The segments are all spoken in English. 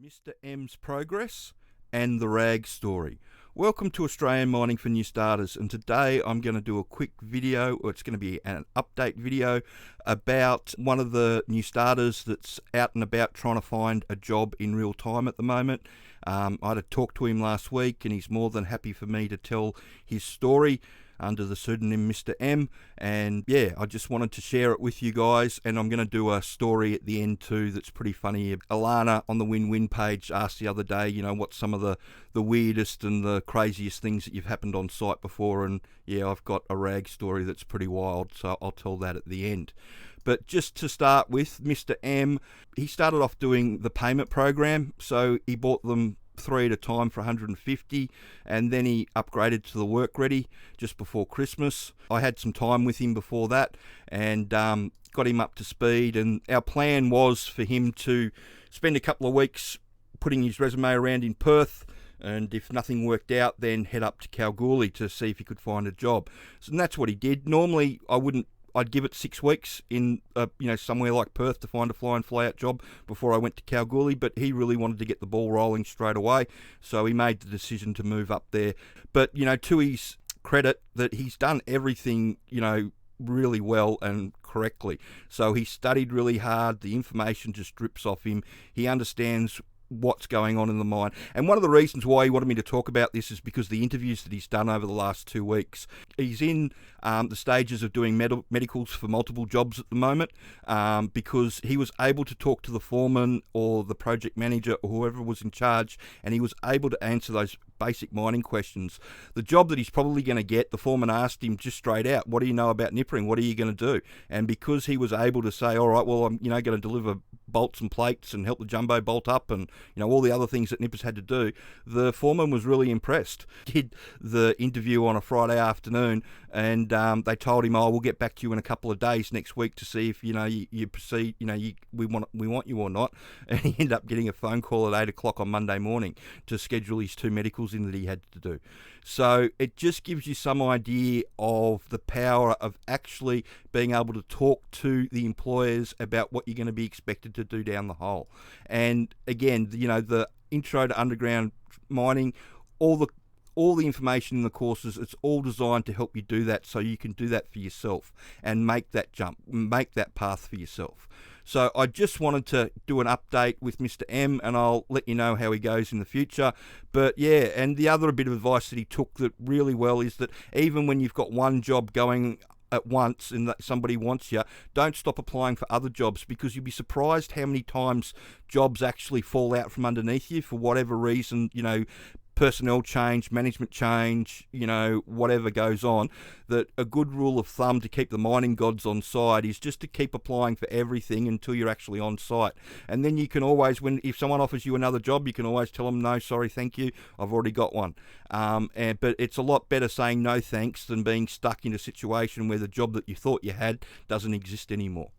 Mr. M's progress and the rag story. Welcome to Australian Mining for New Starters, and today I'm going to do a quick video, or it's going to be an update video about one of the new starters that's out and about trying to find a job in real time at the moment. I had a talk to him last week and he's more than happy for me to tell his story under the pseudonym Mr. M, and yeah, I just wanted to share it with you guys, and I'm going to do a story at the end too that's pretty funny. Alana on the Win-Win page asked the other day, what's some of the weirdest and the craziest things that you've happened on site before, and yeah, I've got a rag story that's pretty wild, so I'll tell that at the end. But just to start with, Mr. M, he started off doing the payment program, so he bought them 3 at a time for 150, and then he upgraded to the work ready just before Christmas. I had some time with him before that and got him up to speed, and our plan was for him to spend a couple of weeks putting his resume around in Perth, and if nothing worked out, then head up to Kalgoorlie to see if he could find a job. And that's what he did. Normally I'd give it 6 weeks in somewhere like Perth to find a fly in fly out job before I went to Kalgoorlie, but he really wanted to get the ball rolling straight away, so he made the decision to move up there. But to his credit, that he's done everything really well and correctly. So he studied really hard, the information just drips off him, he understands what's going on in the mine. And one of the reasons why he wanted me to talk about this is because the interviews that he's done over the last 2 weeks, he's in the stages of doing medicals for multiple jobs at the moment, because he was able to talk to the foreman or the project manager or whoever was in charge, and he was able to answer those basic mining questions. The job that he's probably going to get, the foreman asked him just straight out, what do you know about nippering? What are you going to do? And because he was able to say, all right, well, I'm going to deliver bolts and plates and help the jumbo bolt up and all the other things that nippers had to do, the foreman was really impressed. Did the interview on a Friday afternoon, and they told him, we'll get back to you in a couple of days next week to see if you proceed, we want you or not. And he ended up getting a phone call at 8 o'clock on Monday morning to schedule his 2 medicals in that he had to do. So it just gives you some idea of the power of actually being able to talk to the employers about what you're going to be expected to do down the hole. And again, the intro to underground mining, all the information in the courses, it's all designed to help you do that, so you can do that for yourself and make that jump, make that path for yourself. So I just wanted to do an update with Mr. M, and I'll let you know how he goes in the future. But yeah, and the other bit of advice that he took that really well is that even when you've got one job going at once and that somebody wants you, don't stop applying for other jobs, because you'll be surprised how many times jobs actually fall out from underneath you for whatever reason, personnel change, management change, whatever goes on. That a good rule of thumb to keep the mining gods on side is just to keep applying for everything until you're actually on site. And then you can always, if someone offers you another job, you can always tell them, no, sorry, thank you, I've already got one. But it's a lot better saying no thanks than being stuck in a situation where the job that you thought you had doesn't exist anymore.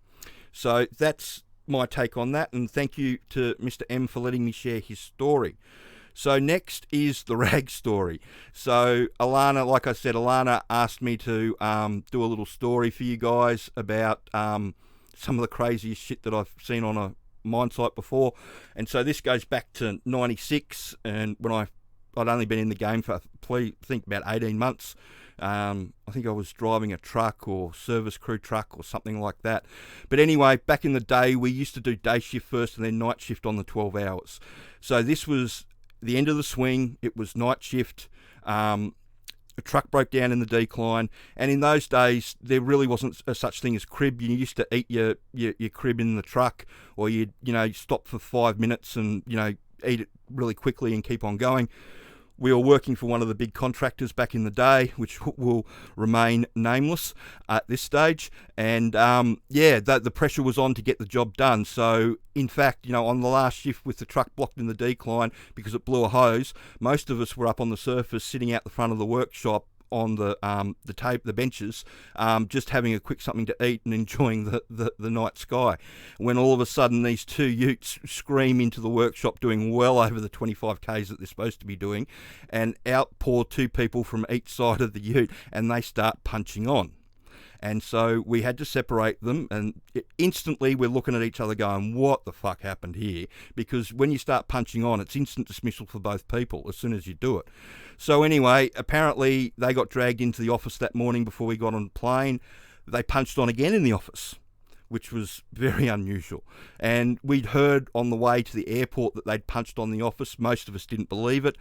So that's my take on that, and thank you to Mr. M for letting me share his story. So next is the rag story. So Alana, like I said, Alana asked me to do a little story for you guys about some of the craziest shit that I've seen on a mine site before. And so this goes back to 96, and when I'd only been in the game for, I think, about 18 months. I think I was driving a truck or service crew truck or something like that. But anyway, back in the day, we used to do day shift first and then night shift on the 12 hours. So this was the end of the swing. It was night shift. A truck broke down in the decline, and in those days there really wasn't a such thing as crib. You used to eat your crib in the truck, or you'd stop for 5 minutes and eat it really quickly and keep on going. We were working for one of the big contractors back in the day, which will remain nameless at this stage. And the pressure was on to get the job done. So in fact, on the last shift with the truck blocked in the decline because it blew a hose, most of us were up on the surface sitting out the front of the workshop on the benches, just having a quick something to eat and enjoying the night sky, when all of a sudden these 2 utes scream into the workshop doing well over the 25 k's that they're supposed to be doing, and out pour 2 people from each side of the ute, and they start punching on. And so we had to separate them, and instantly we're looking at each other going, what the fuck happened here? Because when you start punching on, it's instant dismissal for both people as soon as you do it. So anyway, apparently they got dragged into the office that morning before we got on the plane. They punched on again in the office, which was very unusual. And we'd heard on the way to the airport that they'd punched on the office. Most of us didn't believe it.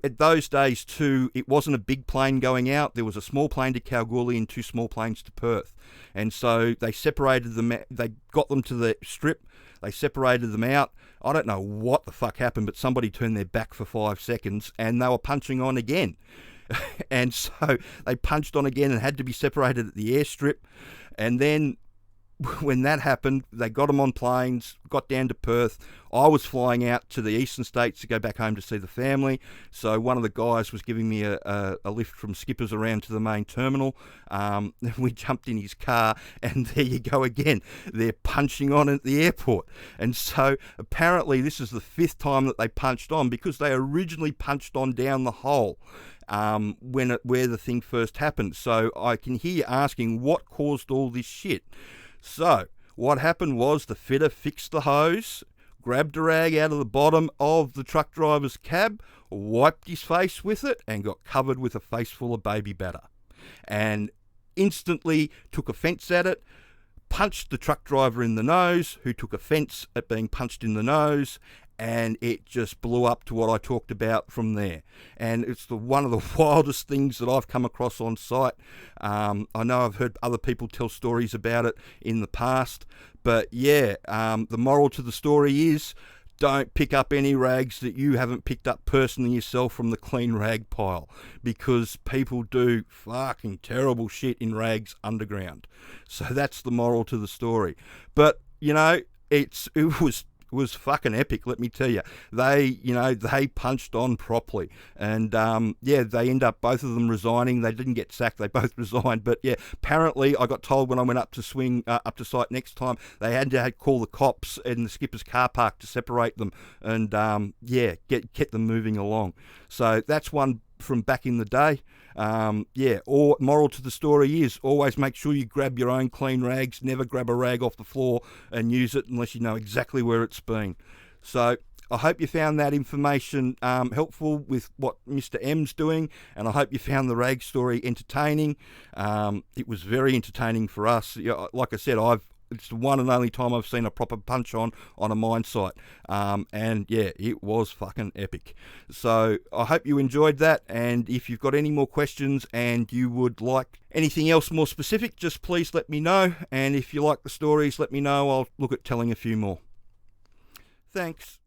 At those days too, it wasn't a big plane going out. There was a small plane to Kalgoorlie and 2 small planes to Perth. And so they separated them. They got them to the strip. They separated them out. I don't know what the fuck happened, but somebody turned their back for 5 seconds and they were punching on again. And so they punched on again and had to be separated at the airstrip. And then when that happened, they got them on planes, got down to Perth. I was flying out to the eastern states to go back home to see the family. So one of the guys was giving me a lift from Skippers around to the main terminal. We jumped in his car, and there you go again. They're punching on at the airport. And so apparently this is the 5th time that they punched on, because they originally punched on down the hole where the thing first happened. So I can hear you asking, what caused all this shit? So what happened was the fitter fixed the hose, grabbed a rag out of the bottom of the truck driver's cab, wiped his face with it, and got covered with a face full of baby batter. And instantly took offence at it, punched the truck driver in the nose, who took offence at being punched in the nose, and it just blew up to what I talked about from there. And it's one of the wildest things that I've come across on site. I know I've heard other people tell stories about it in the past, but yeah, the moral to the story is, don't pick up any rags that you haven't picked up personally yourself from the clean rag pile, because people do fucking terrible shit in rags underground. So that's the moral to the story. But, you know, it was fucking epic, let me tell you. They punched on properly, and they end up, both of them resigning. They didn't get sacked, they both resigned. But yeah, apparently I got told when I went up to up to site next time, they had to call the cops in the skipper's car park to separate them, and get them moving along. So that's one from back in the day. Or moral to the story is, always make sure you grab your own clean rags. Never grab a rag off the floor and use it unless you know exactly where it's been. So I hope you found that information helpful with what Mr. M's doing, and I hope you found the rag story entertaining. It was very entertaining for us. Like I said, it's the one and only time I've seen a proper punch on a mine site. And yeah, it was fucking epic. So I hope you enjoyed that. And if you've got any more questions and you would like anything else more specific, just please let me know. And if you like the stories, let me know. I'll look at telling a few more. Thanks.